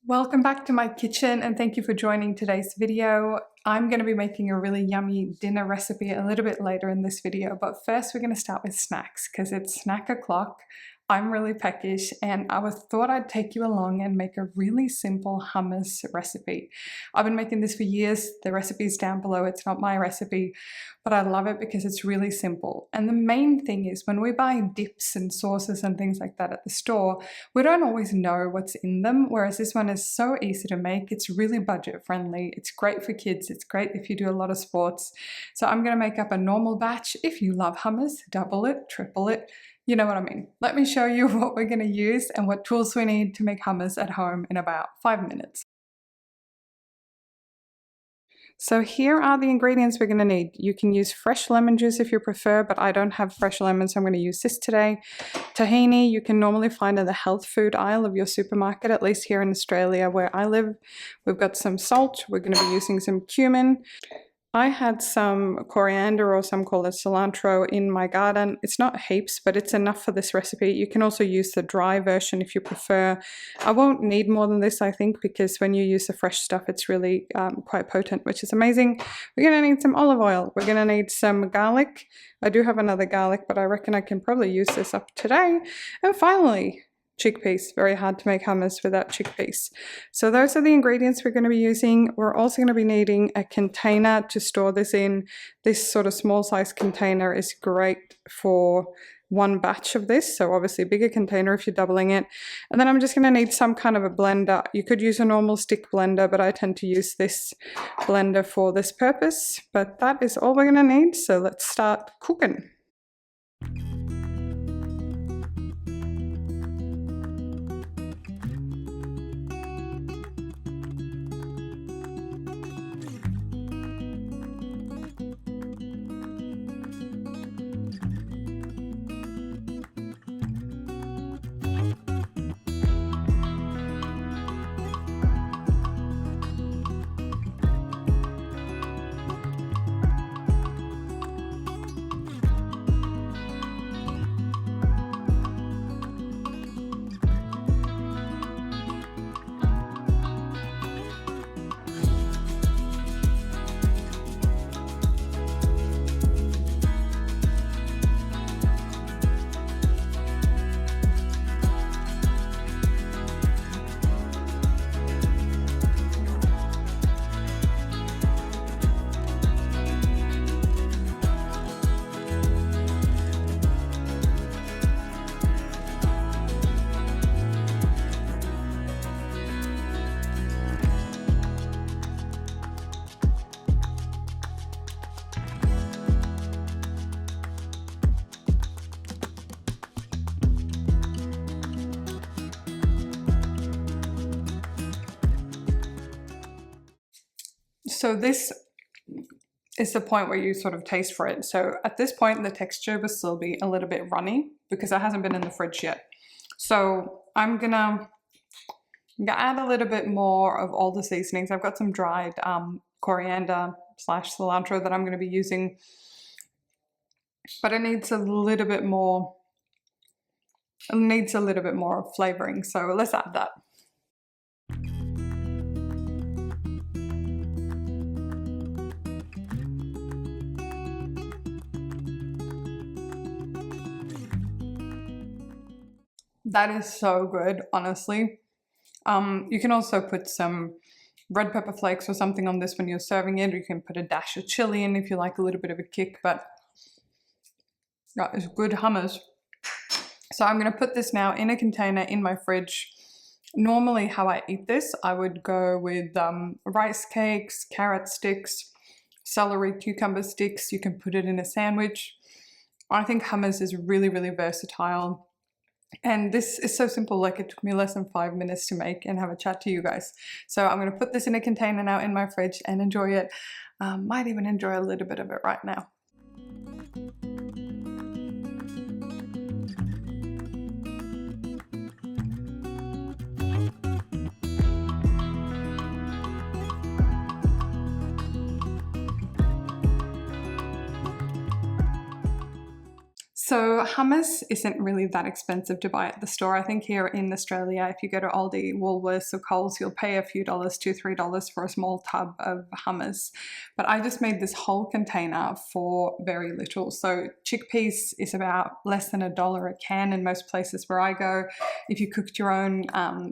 Welcome back to my kitchen and thank you for joining today's video. I'm going to be making a really yummy dinner recipe a little bit later in this video, but first we're going to start with snacks because it's snack o'clock. I'm really peckish and I thought I'd take you along and make a really simple hummus recipe. I've been making this for years. The recipe's down below. It's not my recipe, but I love it because it's really simple. And the main thing is when we buy dips and sauces and things like that at the store, we don't always know what's in them, whereas this one is so easy to make. It's really budget friendly. It's great for kids. It's great if you do a lot of sports. So I'm going to make up a normal batch. If you love hummus, double it, triple it. You know what I mean. Let me show you what we're going to use and what tools we need to make hummus at home in about 5 minutes. So here are the ingredients we're going to need. You can use fresh lemon juice if you prefer, but I don't have fresh lemon, so I'm going to use this today. Tahini you can normally find in the health food aisle of your supermarket, at least here in Australia where I live. We've got some salt. We're going to be using some cumin. I had some coriander, or some call it cilantro, in my garden. It's not heaps, but it's enough for this recipe. You can also use the dry version if you prefer. I won't need more than this, I think, because when you use the fresh stuff, it's really quite potent, which is amazing. We're going to need some olive oil. We're going to need some garlic. I do have another garlic, but I reckon I can probably use this up today. And finally, chickpeas. Very hard to make hummus without chickpeas. So those are the ingredients we're going to be using. We're also going to be needing a container to store this in. This sort of small size container is great for one batch of this, so obviously a bigger container if you're doubling it. And then I'm just going to need some kind of a blender. You could use a normal stick blender, but I tend to use this blender for this purpose. But that is all we're going to need, so let's start cooking. So this is the point where you sort of taste for it. So at this point, the texture will still be a little bit runny because it hasn't been in the fridge yet. So I'm gonna add a little bit more of all the seasonings. I've got some dried coriander / cilantro that I'm gonna be using, but it needs a little bit more. It needs a little bit more flavoring. So let's add that. That is so good, honestly. You can also put some red pepper flakes or something on this when you're serving it. You can put a dash of chili in if you like a little bit of a kick, but that is good hummus. So I'm going to put this now in a container in my fridge. Normally how I eat this, I would go with rice cakes, carrot sticks, celery, cucumber sticks. You can put it in a sandwich. I think hummus is really, really versatile. And this is so simple, like it took me less than 5 minutes to make and have a chat to you guys. So I'm going to put this in a container now in my fridge and enjoy it. Might even enjoy a little bit of it right now. So hummus isn't really that expensive to buy at the store. I think here in Australia, if you go to Aldi, Woolworths or Coles, you'll pay a few dollars, $2, $3 for a small tub of hummus. But I just made this whole container for very little. So chickpeas is about less than $1 a can in most places where I go. If you cooked your own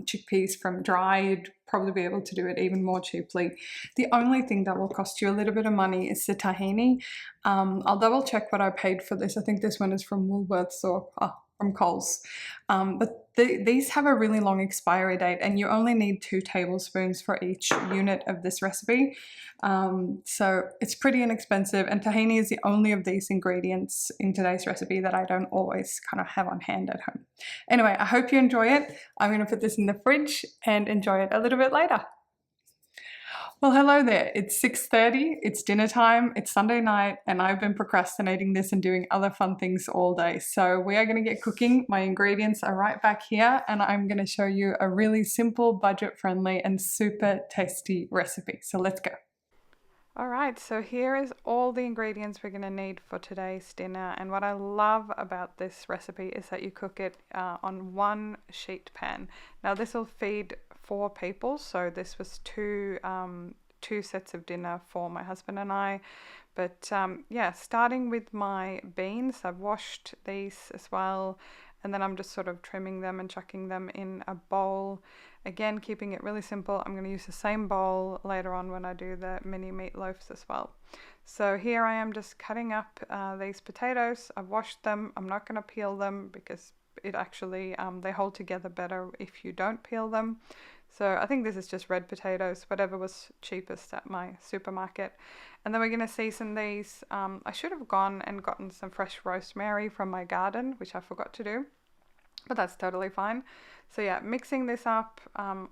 chickpeas from dry, you'd probably be able to do it even more cheaply. The only thing that will cost you a little bit of money is the tahini. I'll double check what I paid for this. I think this one is from Woolworths or from Coles. But these have a really long expiry date, and you only need 2 tablespoons for each unit of this recipe. So it's pretty inexpensive, and tahini is the only of these ingredients in today's recipe that I don't always kind of have on hand at home. Anyway, I hope you enjoy it. I'm going to put this in the fridge and enjoy it a little bit later. Well, hello there. It's 6:30, it's dinner time, it's Sunday night, and I've been procrastinating this and doing other fun things all day. So we are going to get cooking. My ingredients are right back here, and I'm going to show you a really simple, budget-friendly, and super tasty recipe. So let's go. Alright, so here is all the ingredients we're going to need for today's dinner, and what I love about this recipe is that you cook it on one sheet pan. Now this will feed 4 people, so this was two sets of dinner for my husband and I. But yeah, starting with my beans, I've washed these as well, and then I'm just sort of trimming them and chucking them in a bowl. Again, keeping it really simple. I'm going to use the same bowl later on when I do the mini meatloaves as well. So here I am just cutting up these potatoes. I've washed them. I'm not going to peel them because it actually, they hold together better if you don't peel them. So I think this is just red potatoes, whatever was cheapest at my supermarket. And then we're going to season these. I should have gone and gotten some fresh rosemary from my garden, which I forgot to do, but that's totally fine. So yeah, mixing this up,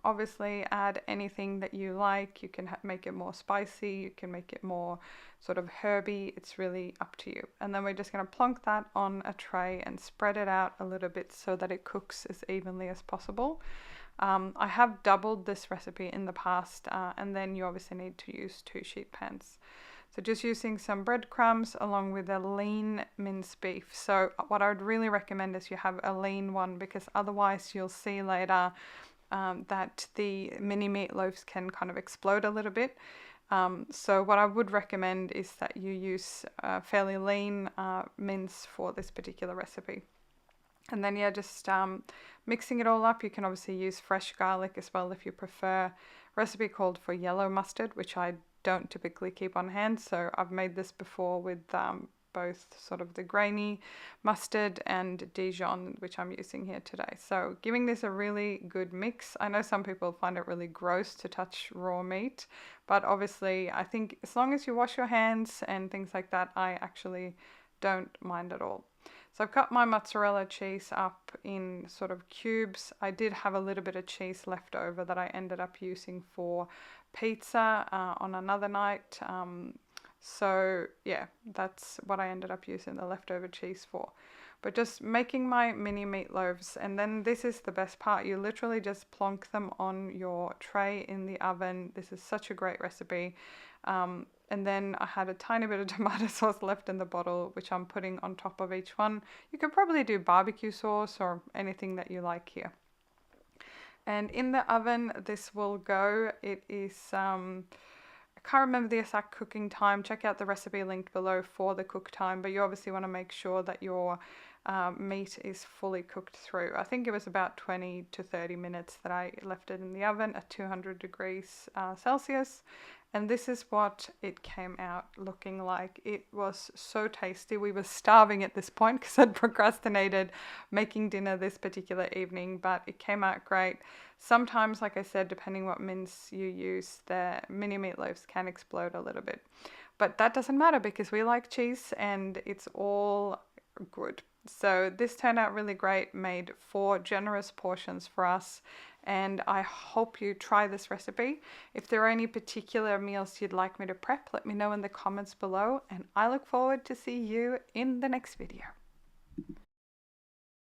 obviously add anything that you like. You can make it more spicy, you can make it more sort of herby. It's really up to you. And then we're just going to plonk that on a tray and spread it out a little bit so that it cooks as evenly as possible. I have doubled this recipe in the past, and then you obviously need to use 2 sheet pans. So just using some breadcrumbs along with a lean minced beef. So what I would really recommend is you have a lean one, because otherwise you'll see later that the mini meatloaves can kind of explode a little bit. So what I would recommend is that you use fairly lean mince for this particular recipe. And then yeah, just mixing it all up. You can obviously use fresh garlic as well if you prefer. Recipe called for yellow mustard, which I don't typically keep on hand, so I've made this before with both sort of the grainy mustard and Dijon, which I'm using here today. So giving this a really good mix. I know some people find it really gross to touch raw meat, but obviously I think as long as you wash your hands and things like that, I actually don't mind at all. So I've cut my mozzarella cheese up in sort of cubes. I did have a little bit of cheese left over that I ended up using for pizza on another night. So yeah, that's what I ended up using the leftover cheese for. But just making my mini meatloaves, and then this is the best part. You literally just plonk them on your tray in the oven. This is such a great recipe. And then I had a tiny bit of tomato sauce left in the bottle, which I'm putting on top of each one. You could probably do barbecue sauce or anything that you like here. And in the oven, this will go. It is, I can't remember the exact cooking time. Check out the recipe linked below for the cook time, but you obviously want to make sure that your meat is fully cooked through. I think it was about 20 to 30 minutes that I left it in the oven at 200 degrees Celsius. And this is what it came out looking like. It was so tasty. We were starving at this point because I'd procrastinated making dinner this particular evening, but it came out great. Sometimes, like I said, depending what mince you use, the mini meatloaves can explode a little bit. But that doesn't matter because we like cheese and it's all good. So this turned out really great, made 4 generous portions for us, and I hope you try this recipe. If there are any particular meals you'd like me to prep, let me know in the comments below, and I look forward to see you in the next video.